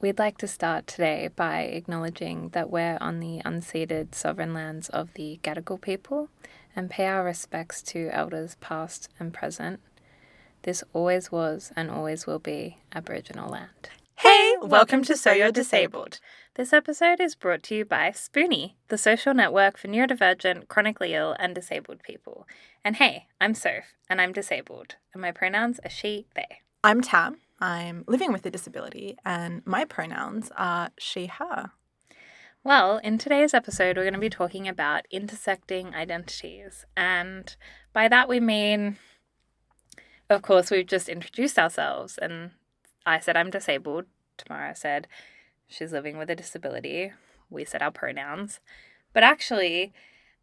We'd like to start today by acknowledging that we're on the unceded sovereign lands of the Gadigal people and pay our respects to elders past and present. This always was and always will be Aboriginal land. Hey, welcome to So You're Disabled. This episode is brought to you by Spoonie, the social network for neurodivergent, chronically ill, and disabled people. And hey, I'm Soph, and I'm disabled, and my pronouns are she, they. I'm Tam. I'm living with a disability, and my pronouns are she, her. Well, in today's episode, we're going to be talking about intersecting identities. And by that we mean, of course, we've just introduced ourselves, and I said I'm disabled. Tamara said she's living with a disability. We said our pronouns. But actually,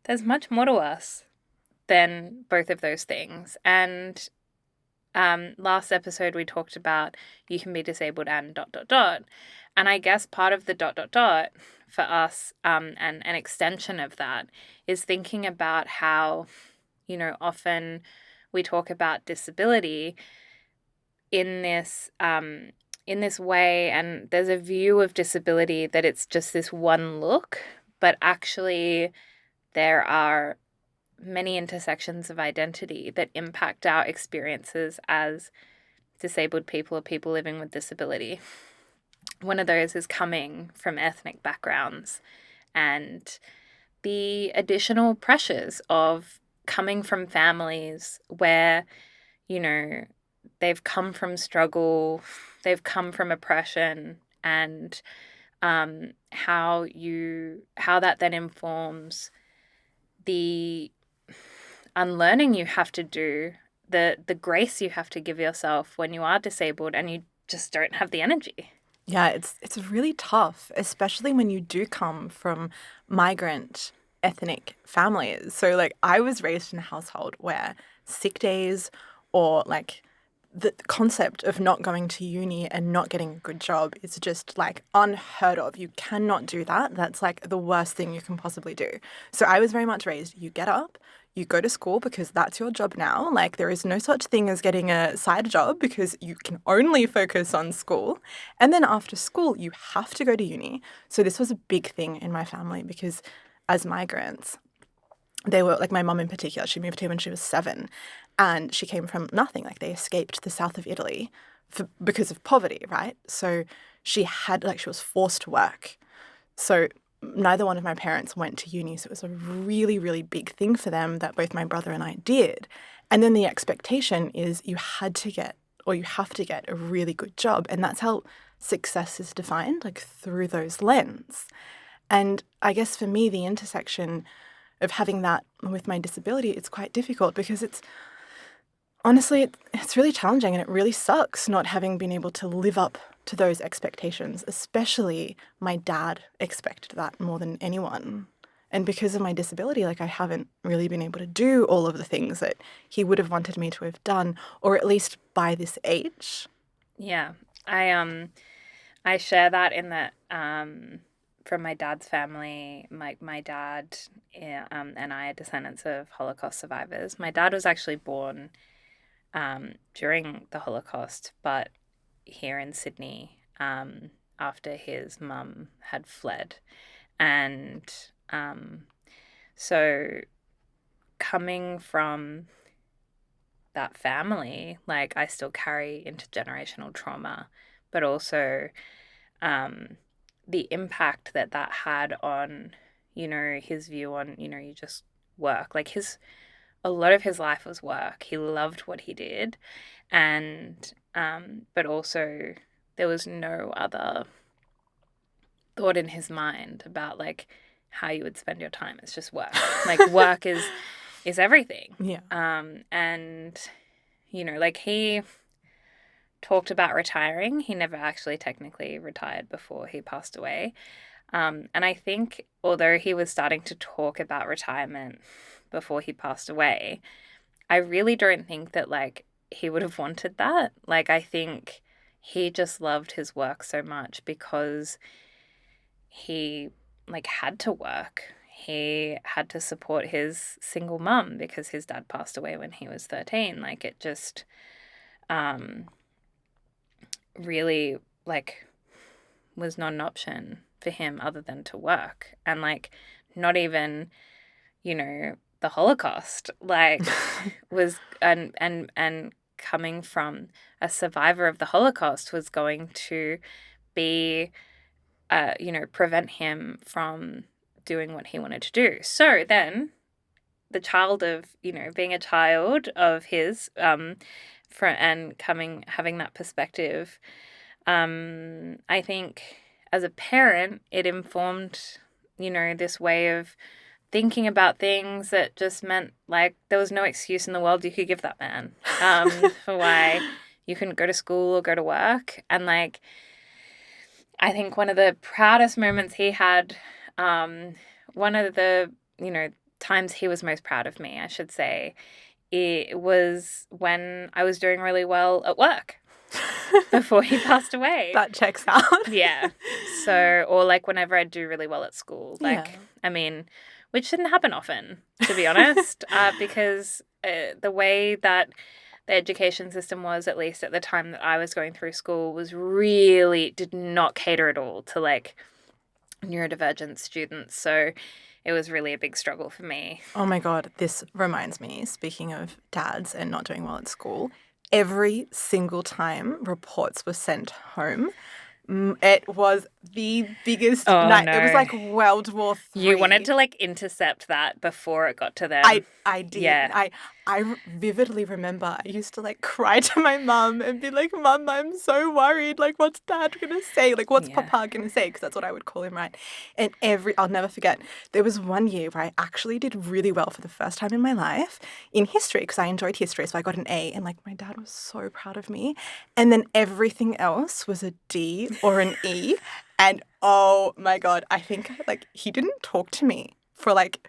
there's much more to us than both of those things. And last episode, we talked about you can be disabled and ... And I guess part of the ... for us, and an extension of that, is thinking about how, often we talk about disability in this way, and there's a view of disability that it's just this one look, but actually there are many intersections of identity that impact our experiences as disabled people or people living with disability. One of those is coming from ethnic backgrounds and the additional pressures of coming from families where, they've come from struggle, they've come from oppression, and how that then informs the unlearning you have to do, the grace you have to give yourself when you are disabled and you just don't have the energy. Yeah, it's really tough, especially when you do come from migrant ethnic families. So, I was raised in a household where sick days or, the concept of not going to uni and not getting a good job is just, unheard of. You cannot do that. That's, the worst thing you can possibly do. So I was very much raised, you get up, you go to school because that's your job now. There is no such thing as getting a side job because you can only focus on school. And then after school, you have to go to uni. So this was a big thing in my family because as migrants, they were, my mum in particular, she moved here when she was 7 and she came from nothing. They escaped the south of Italy because of poverty, right? So she was forced to work. So neither one of my parents went to uni, so it was a really, really big thing for them that both my brother and I did. And then the expectation is you have to get a really good job. And that's how success is defined, through those lens. And I guess for me, the intersection of having that with my disability, it's quite difficult because it's really challenging and it really sucks not having been able to live up to those expectations, especially my dad expected that more than anyone. And because of my disability, I haven't really been able to do all of the things that he would have wanted me to have done, or at least by this age. Yeah, I share that in that from my dad's family. My dad and I are descendants of Holocaust survivors. My dad was actually born during the Holocaust, but here in Sydney after his mum had fled. And so coming from that family, I still carry intergenerational trauma, but also the impact that had on, his view on, you just work. A lot of his life was work. He loved what he did. And, but also there was no other thought in his mind about how you would spend your time. It's just work. Work is everything. Yeah. And, he talked about retiring. He never actually technically retired before he passed away. And I think although he was starting to talk about retirement before he passed away, I really don't think that he would have wanted that. I think he just loved his work so much because he had to work. He had to support his single mum because his dad passed away when he was 13. It just really was not an option for him other than to work. And like, not even, the Holocaust, like, was, and coming from a survivor of the Holocaust was going to be, prevent him from doing what he wanted to do. So then the child of, being a child of his, and having that perspective, I think as a parent, it informed, this way of thinking about things that just meant like there was no excuse in the world you could give that man for why you couldn't go to school or go to work. And like, I think one of the proudest moments he had, one of the, times he was most proud of me, I should say, it was when I was doing really well at work before he passed away. That checks out. Yeah. So, or like whenever I do really well at school, like, Yeah. I mean, which didn't happen often, to be honest, because the way that the education system was, at least at the time that I was going through school, was really did not cater at all to like neurodivergent students. So it was really a big struggle for me. Oh my God, this reminds me, speaking of dads and not doing well at school, every single time reports were sent home, it was the biggest night. No. It was like World War III. You wanted to like intercept that before it got to them. I did. Yeah. I vividly remember I used to like cry to my mum and be like, Mum, I'm so worried. Like, what's Dad going to say? Like, what's Papa going to say? Because that's what I would call him, right? And I'll never forget, there was one year where I actually did really well for the first time in my life in history because I enjoyed history. So I got an A and like my dad was so proud of me. And then everything else was a D or an E. And oh my God, I think like he didn't talk to me for like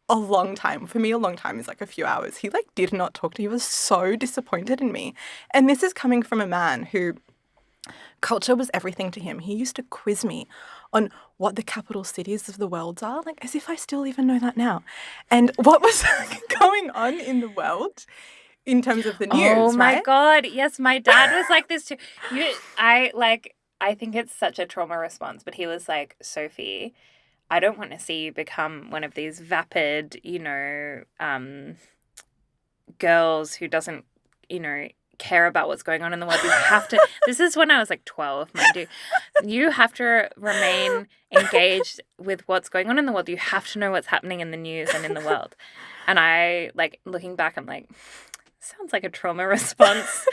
a long time. For me, a long time is like a few hours. He like did not talk to me. He was so disappointed in me. And this is coming from a man who culture was everything to him. He used to quiz me on what the capital cities of the world are, like as if I still even know that now. And what was going on in the world in terms of the news, Oh my right? God. Yes, my dad was like this too. I think it's such a trauma response, but he was like, Sophie, I don't want to see you become one of these vapid, girls who doesn't, care about what's going on in the world. You have to, this is when I was like 12, mind you. You have to remain engaged with what's going on in the world. You have to know what's happening in the news and in the world. And I, like, looking back, I'm like, sounds like a trauma response.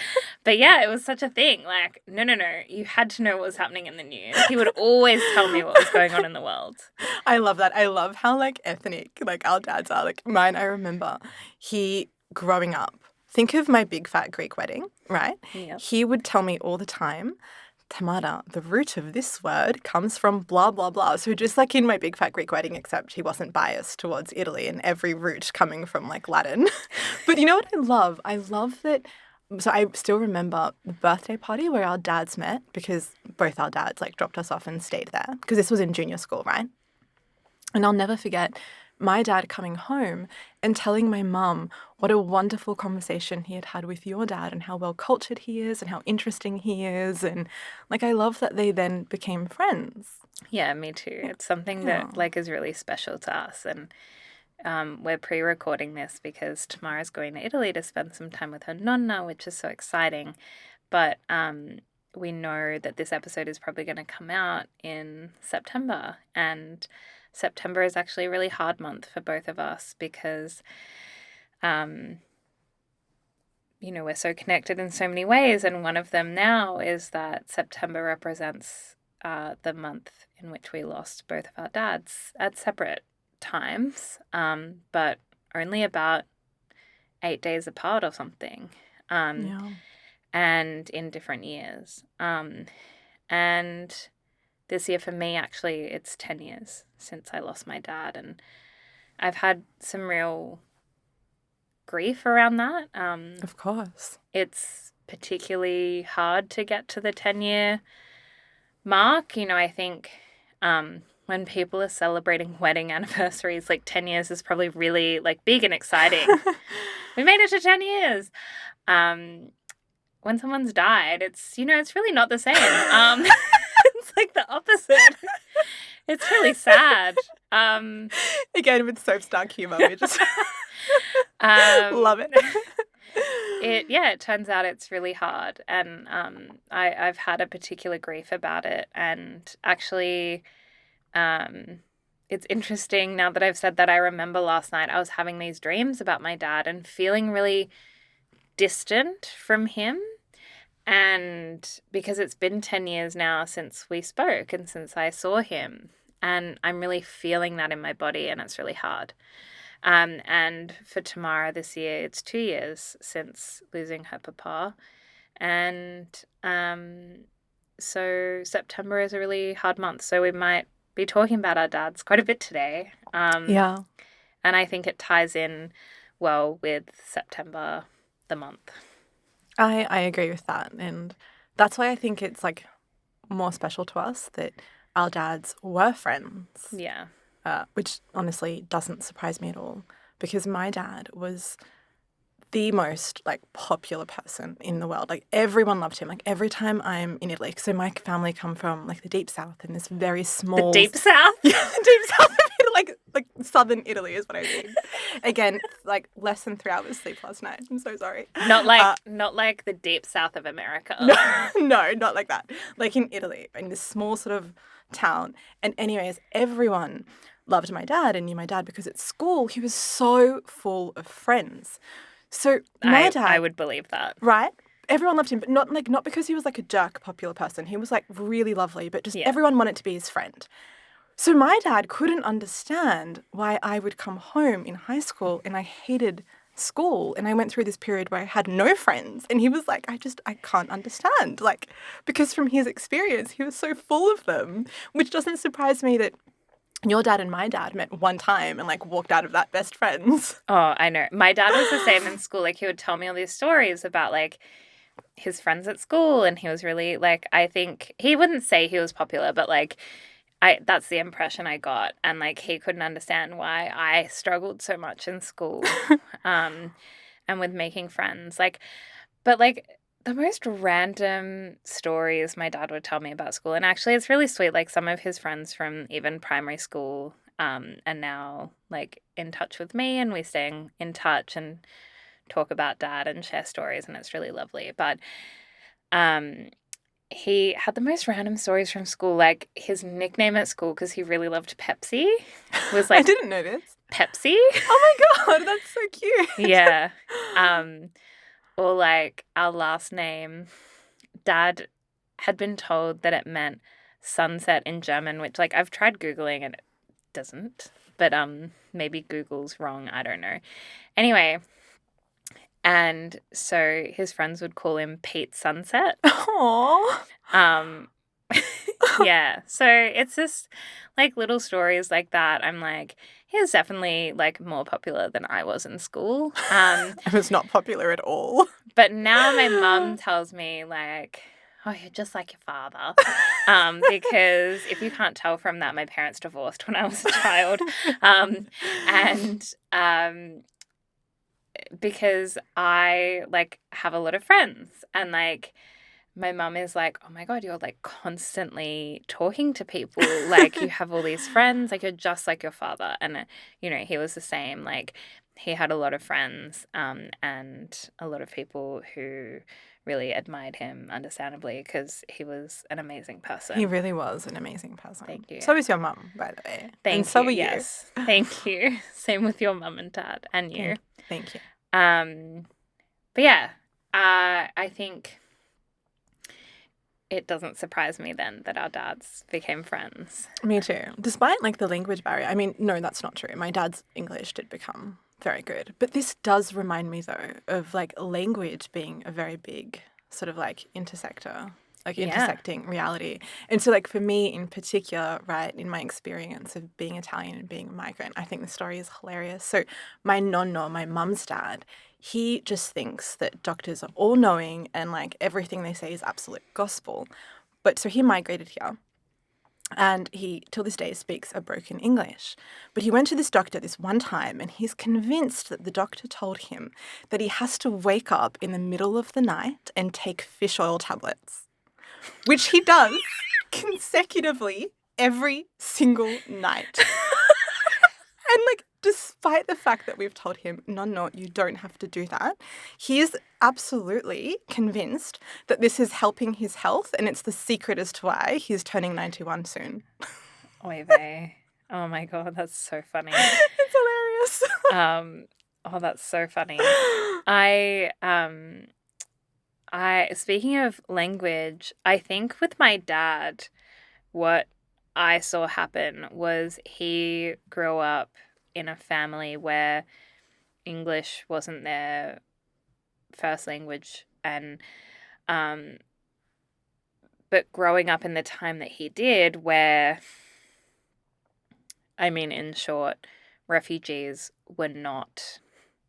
But yeah, it was such a thing. Like, no. You had to know what was happening in the news. He would always tell me what was going on in the world. I love that. I love how like ethnic, like our dads are. Like mine, I remember he growing up. Think of my big fat Greek wedding, right? Yep. He would tell me all the time, Tamara, the root of this word comes from blah, blah, blah. So just like in my big fat Greek wedding, except he wasn't biased towards Italy and every root coming from like Latin. But you know what I love? I love that. So I still remember the birthday party where our dads met because both our dads like dropped us off and stayed there because this was in junior school, right? And I'll never forget my dad coming home and telling my mum what a wonderful conversation he had had with your dad and how well cultured he is and how interesting he is. And like, I love that they then became friends. Yeah, me too. It's something that like is really special to us. And we're pre-recording this because Tamara's going to Italy to spend some time with her nonna, which is so exciting. But we know that this episode is probably going to come out in September. And September is actually a really hard month for both of us because, we're so connected in so many ways. And one of them now is that September represents the month in which we lost both of our dads at separate times, but only about 8 days apart or something, and in different years. And this year for me, actually, it's 10 years since I lost my dad, and I've had some real grief around that. Of course. It's particularly hard to get to the 10-year mark. I think when people are celebrating wedding anniversaries, like 10 years is probably really like big and exciting. We made it to 10 years. When someone's died, it's, it's really not the same. It's like the really sad. Again, with Soap's dark humor, we just love Um, it. it turns out it's really hard, and I've had a particular grief about it, and actually, it's interesting now that I've said that. I remember last night I was having these dreams about my dad and feeling really distant from him. And because it's been 10 years now since we spoke and since I saw him, and I'm really feeling that in my body, and it's really hard. And for Tamara this year, it's 2 years since losing her papa. And so September is a really hard month. So we might be talking about our dads quite a bit today. Yeah. And I think it ties in well with September, the month. I agree with that. And that's why I think it's like more special to us that our dads were friends, Yeah. which honestly doesn't surprise me at all because my dad was the most like popular person in the world. Like everyone loved him. Like every time I'm in Italy, so my family come from like the deep south in this very The small deep south? yeah, deep south of Italy, like southern Ity is what I mean. Again, like less than 3 hours sleep last night. I'm so sorry. Not like the deep south of America. No, not like that. Like in Italy, in this small sort of town. And anyways, everyone loved my dad and knew my dad because at school he was so full of friends. So my dad, I would believe that. right? Everyone loved him, but not because he was like a jerk popular person. He was like really lovely, but just Yeah. everyone wanted to be his friend. So my dad couldn't understand why I would come home in high school and I hated school and I went through this period where I had no friends and he was like, I can't understand. Like, because from his experience, he was so full of them, which doesn't surprise me that your dad and my dad met one time and like walked out of that best friends. Oh, I know. My dad was the same in school. Like he would tell me all these stories about like his friends at school, and he was really like, I think he wouldn't say he was popular, but like that's the impression I got. And like he couldn't understand why I struggled so much in school. And with making friends. But the most random stories my dad would tell me about school. And actually it's really sweet. Like some of his friends from even primary school are now like in touch with me, and we stay in touch and talk about dad and share stories, and it's really lovely. But he had the most random stories from school. Like his nickname at school, because he really loved Pepsi, was I like didn't know this. Pepsi. Oh my God, that's so cute. Yeah. Or like our last name, Dad had been told that it meant sunset in German, which like I've tried Googling and it doesn't. But maybe Google's wrong. I don't know. Anyway, and so his friends would call him Pete Sunset. Aww. Yeah. So it's just like little stories like that. I'm like, he was definitely like more popular than I was in school. I was not popular at all. But now my mum tells me like, oh, you're just like your father. Because if you can't tell from that, my parents divorced when I was a child. And because I like have a lot of friends, and like my mum is like, oh my God, you're like constantly talking to people. Like you have all these friends, like you're just like your father. And, he was the same. Like he had a lot of friends and a lot of people who really admired him, understandably, because he was an amazing person. He really was an amazing person. Thank you. So was your mum, by the way. Thank and so you. were Yes. Thank you. Same with your mum and dad and you. Thank you. But yeah, I think it doesn't surprise me then that our dads became friends. Me too. Despite like the language barrier. I mean, no, that's not true. My dad's English did become very good. But this does remind me though of like language being a very big sort of like intersector, like intersecting reality. And so like for me in particular, right, in my experience of being Italian and being a migrant, I think the story is hilarious. So my nonno, my mum's dad, he just thinks that doctors are all knowing and like everything they say is absolute gospel. But so he migrated here. And he, till this day, speaks a broken English. But he went to this doctor this one time and he's convinced that the doctor told him that he has to wake up in the middle of the night and take fish oil tablets, which he does consecutively every single night. And like, despite the fact that we've told him, no, you don't have to do that, he is absolutely convinced that this is helping his health, and it's the secret as to why he's turning 91 soon. Oy vey. Oh my God, that's so funny. It's hilarious. Oh, that's so funny. Speaking of language, I think with my dad, what I saw happen was he grew up in a family where English wasn't their first language, and um but growing up in the time that he did, where, I mean, in short, refugees were not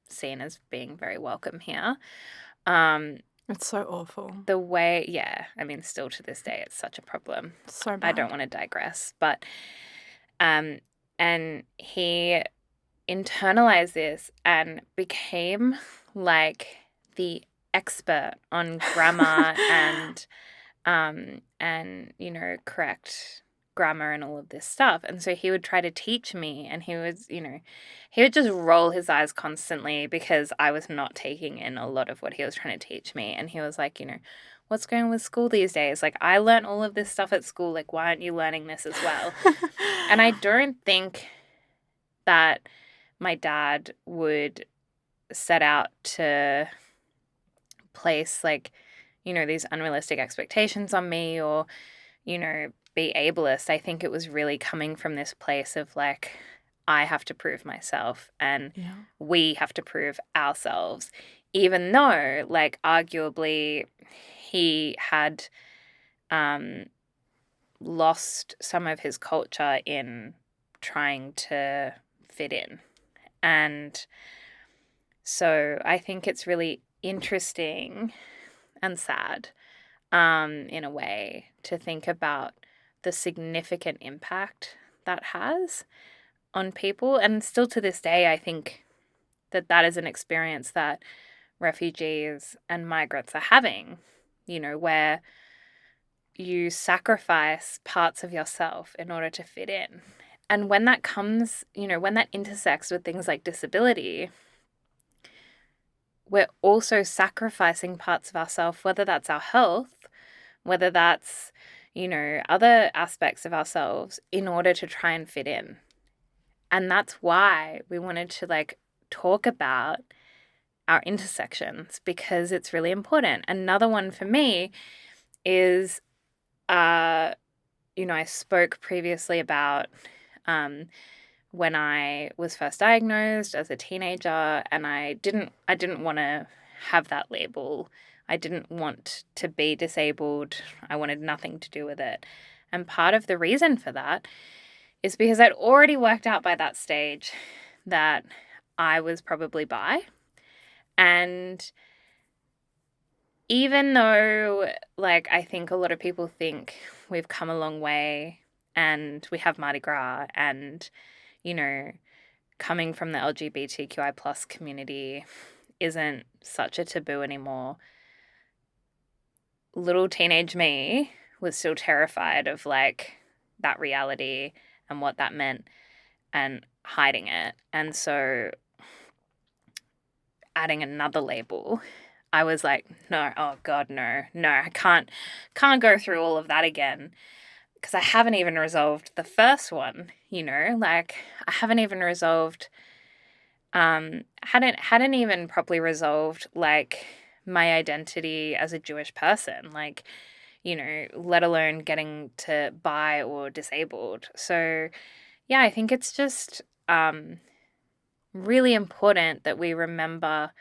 seen as being very welcome here. It's so awful. The way, yeah, I mean, still to this day, it's such a problem. So bad. I don't want to digress, but and he internalized this and became like the expert on grammar and correct grammar and all of this stuff. And so he would try to teach me, and he would just roll his eyes constantly because I was not taking in a lot of what he was trying to teach me. And he was like, what's going on with school these days? Like, I learned all of this stuff at school. Like, why aren't you learning this as well? And I don't think that my dad would set out to place these unrealistic expectations on me, or, be ableist. I think it was really coming from this place of like, I have to prove myself and we have to prove ourselves, even though like arguably he had lost some of his culture in trying to fit in. And so I think it's really interesting and sad in a way to think about the significant impact that has on people. And still to this day, I think that is an experience that refugees and migrants are having, where you sacrifice parts of yourself in order to fit in. And when that comes, when that intersects with things like disability, we're also sacrificing parts of ourselves, whether that's our health, whether that's, other aspects of ourselves, in order to try and fit in. And that's why we wanted to like talk about our intersections, because it's really important. Another one for me is, I spoke previously about when I was first diagnosed as a teenager, and I didn't want to have that label. I didn't want to be disabled. I wanted nothing to do with it. And part of the reason for that is because I'd already worked out by that stage that I was probably bi. And even though, like, I think a lot of people think we've come a long way and we have Mardi Gras and, coming from the LGBTQI plus community isn't such a taboo anymore, little teenage me was still terrified of like that reality and what that meant and hiding it. And so adding another label, I was like, no, oh God, no, I can't go through all of that again, because I haven't even resolved the first one, like I haven't even resolved, hadn't even properly resolved like my identity as a Jewish person, like, let alone getting to bi or disabled. So yeah, I think it's just really important that we remember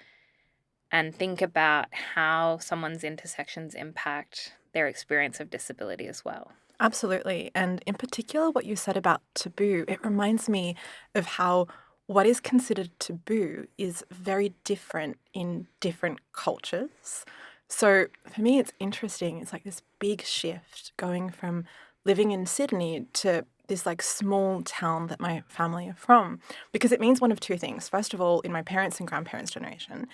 and think about how someone's intersections impact their experience of disability as well. Absolutely. And in particular, what you said about taboo, it reminds me of how what is considered taboo is very different in different cultures. So for me, it's interesting. It's like this big shift going from living in Sydney to this like small town that my family are from, because it means one of two things. First of all, in my parents' and grandparents' generation,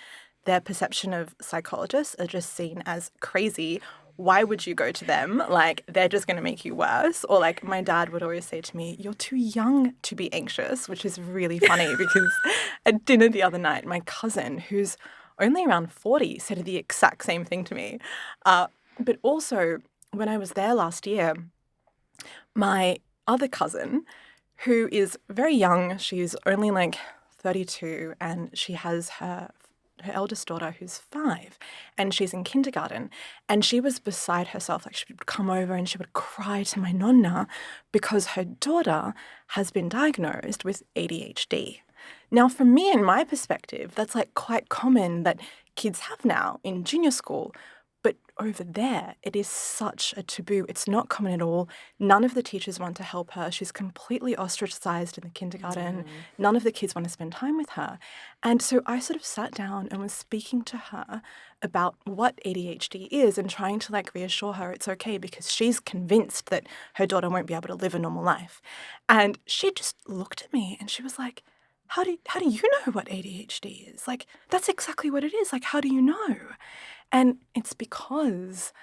their perception of psychologists are just seen as crazy why would you go to them? Like, they're just going to make you worse. Or like my dad would always say to me, you're too young to be anxious, which is really funny because at dinner the other night, my cousin, who's only around 40, said the exact same thing to me. But also, when I was there last year, my other cousin, who is very young, she's only like 32, and she has her eldest daughter who's 5, and she's in kindergarten, and she was beside herself. Like, she would come over and she would cry to my nonna because her daughter has been diagnosed with ADHD. Now, from me and my perspective, that's like quite common that kids have now in junior school. But over there, it is such a taboo. It's not common at all. None of the teachers want to help her. She's completely ostracized in the kindergarten. None of the kids want to spend time with her. And so I sort of sat down and was speaking to her about what ADHD is and trying to like reassure her it's okay, because she's convinced that her daughter won't be able to live a normal life. And she just looked at me and she was like, how do you know what ADHD is? Like, that's exactly what it is. Like, how do you know? And it's because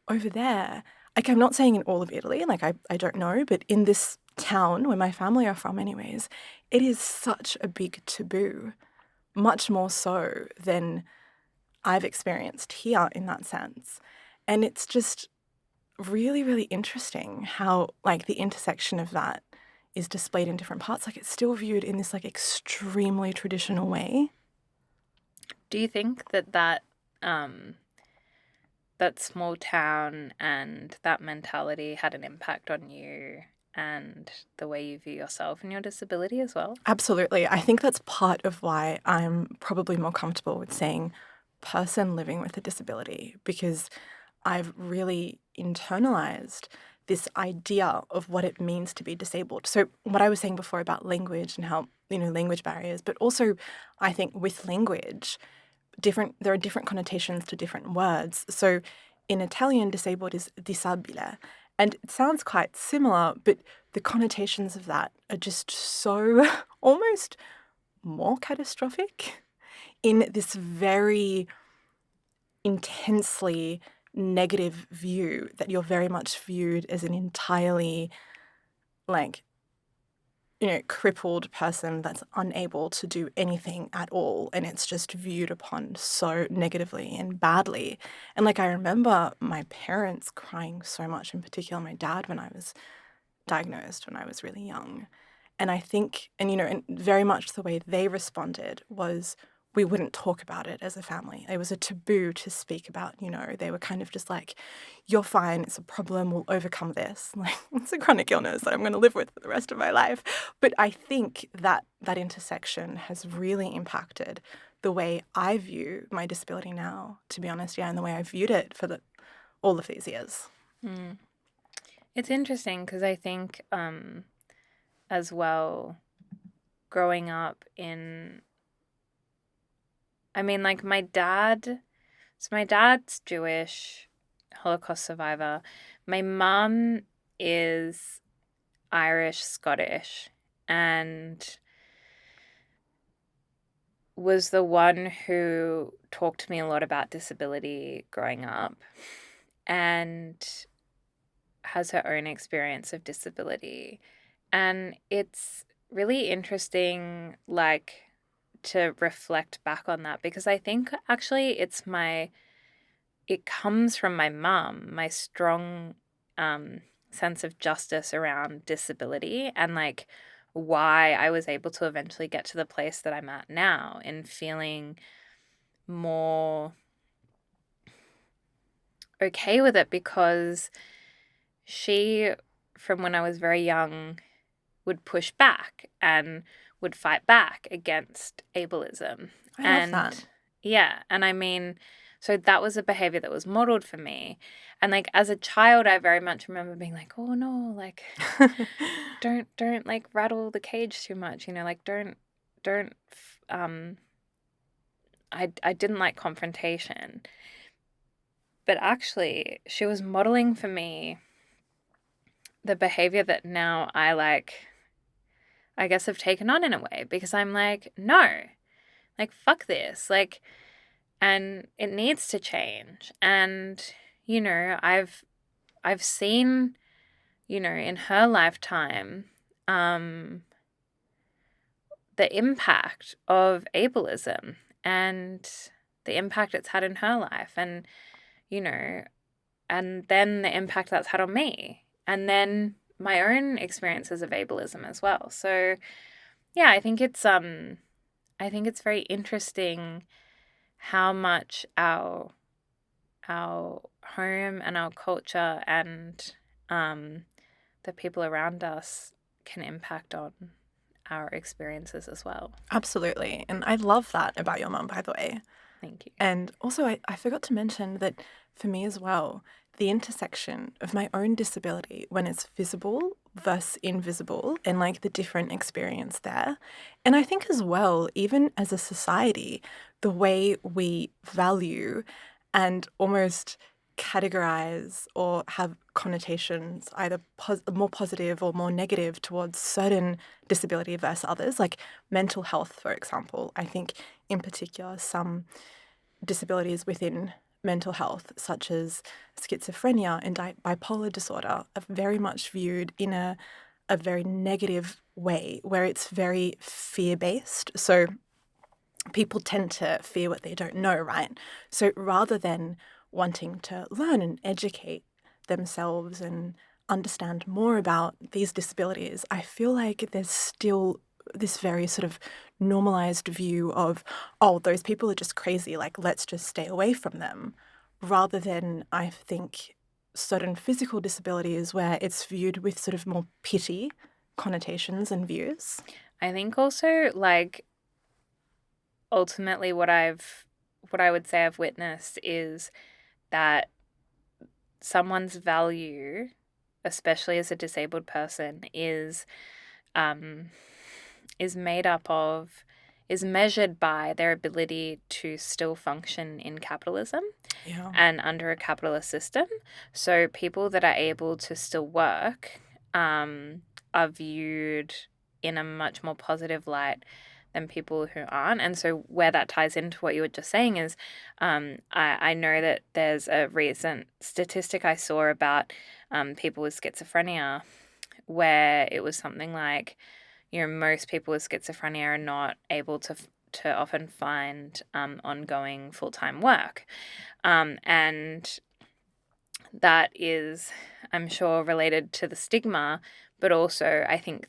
over there, like, I'm not saying in all of Italy, like, I don't know, but in this town where my family are from anyways, it is such a big taboo, much more so than I've experienced here in that sense. And it's just really, really interesting how, like, the intersection of that is displayed in different parts. Like, it's still viewed in this, like, extremely traditional way. Do you think that that small town and that mentality had an impact on you and the way you view yourself and your disability as well? Absolutely. I think that's part of why I'm probably more comfortable with saying person living with a disability, because I've really internalized this idea of what it means to be disabled. So what I was saying before about language and how, language barriers, but also I think with language, there are different connotations to different words. So in Italian, disabled is disabile. And it sounds quite similar, but the connotations of that are just so almost more catastrophic in this very intensely negative view that you're very much viewed as an entirely, like, crippled person that's unable to do anything at all. And it's just viewed upon so negatively and badly. And like, I remember my parents crying so much, in particular my dad, when I was diagnosed when I was really young. And I think, and very much the way they responded was we wouldn't talk about it as a family. It was a taboo to speak about, they were kind of just like, you're fine, it's a problem, we'll overcome this. Like, it's a chronic illness that I'm going to live with for the rest of my life. But I think that intersection has really impacted the way I view my disability now, to be honest, and the way I viewed it for all of these years. Mm. It's interesting because I think as well, growing up like my dad's Jewish, Holocaust survivor. My mum is Irish, Scottish, and was the one who talked to me a lot about disability growing up, and has her own experience of disability. And it's really interesting, like, to reflect back on that, because I think actually it comes from my mum, my strong sense of justice around disability, and like why I was able to eventually get to the place that I'm at now in feeling more okay with it, because she, from when I was very young, would push back and would fight back against ableism. I love that. Yeah. And so that was a behavior that was modeled for me. And like as a child, I very much remember being like, oh no, like don't like rattle the cage too much, like don't I didn't like confrontation. But actually, she was modeling for me the behavior that now I guess have taken on in a way, because I'm like, no, like, fuck this. Like, and it needs to change. And, I've seen, in her lifetime, the impact of ableism and the impact it's had in her life, and you know and then the impact that's had on me, and then my own experiences of ableism as well. So yeah, I think it's very interesting how much our home and our culture and the people around us can impact on our experiences as well. Absolutely. And I love that about your mum, by the way. Thank you. And also, I forgot to mention that for me as well, the intersection of my own disability when it's visible versus invisible and like the different experience there. And I think as well, even as a society, the way we value and almost categorize or have connotations either more positive or more negative towards certain disability versus others, like mental health, for example. I think in particular, some disabilities within mental health, such as schizophrenia and bipolar disorder, are very much viewed in a very negative way where it's very fear based. So people tend to fear what they don't know, right? So rather than wanting to learn and educate themselves and understand more about these disabilities, I feel like there's still this very sort of normalized view of, oh, those people are just crazy, like, let's just stay away from them, rather than, I think, certain physical disabilities where it's viewed with sort of more pity connotations and views. I think also, like, ultimately what I would say I've witnessed is that someone's value, especially as a disabled person, um, made up of, is measured by their ability to still function in capitalism Yeah. and under a capitalist system. So people that are able to still work are viewed in a much more positive light than people who aren't. And so where that ties into what you were just saying is, I know that there's a recent statistic I saw about people with schizophrenia, where it was something like, most people with schizophrenia are not able to often find ongoing full-time work. And that is, I'm sure, related to the stigma, but also I think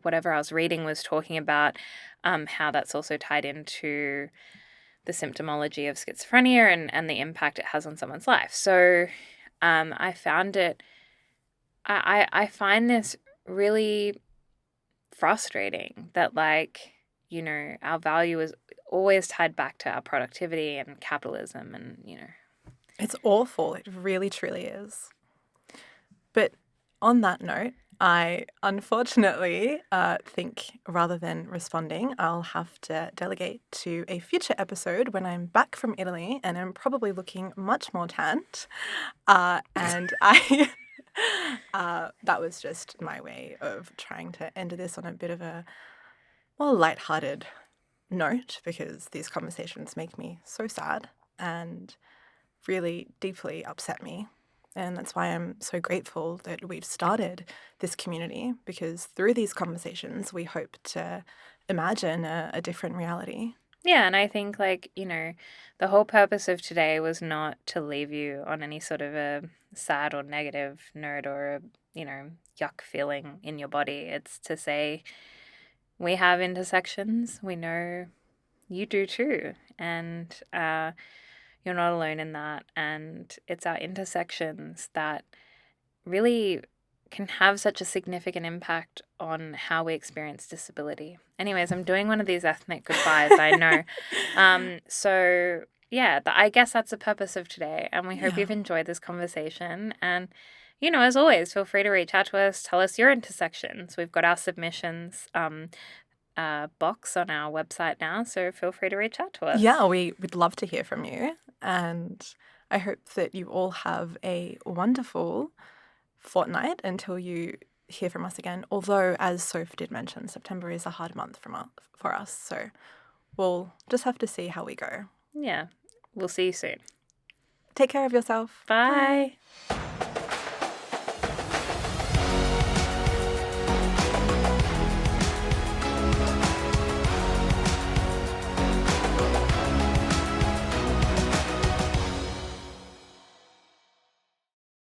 whatever I was reading was talking about how that's also tied into the symptomology of schizophrenia and the impact it has on someone's life. So I found it, I find this really frustrating that, like, our value is always tied back to our productivity and capitalism, and It's awful. It really, truly is. But on that note, I unfortunately think rather than responding, I'll have to delegate to a future episode when I'm back from Italy and I'm probably looking much more tanned. And I. That was just my way of trying to end this on a bit of a more lighthearted note because these conversations make me so sad and really deeply upset me. And that's why I'm so grateful that we've started this community, because through these conversations, we hope to imagine a different reality. Yeah, and I think, like, the whole purpose of today was not to leave you on any sort of a sad or negative note or a, yuck feeling in your body. It's to say we have intersections. We know you do too. And you're not alone in that. And it's our intersections that really can have such a significant impact on how we experience disability. Anyways, I'm doing one of these ethnic goodbyes, I know. So yeah, I guess that's the purpose of today. And we hope Yeah. you've enjoyed this conversation. And, as always, feel free to reach out to us. Tell us your intersections. We've got our submissions box on our website now. So feel free to reach out to us. Yeah, we'd love to hear from you. And I hope that you all have a wonderful fortnight until you hear from us again. Although, as Soph did mention, September is a hard month for us. So we'll just have to see how we go. Yeah. We'll see you soon. Take care of yourself. Bye.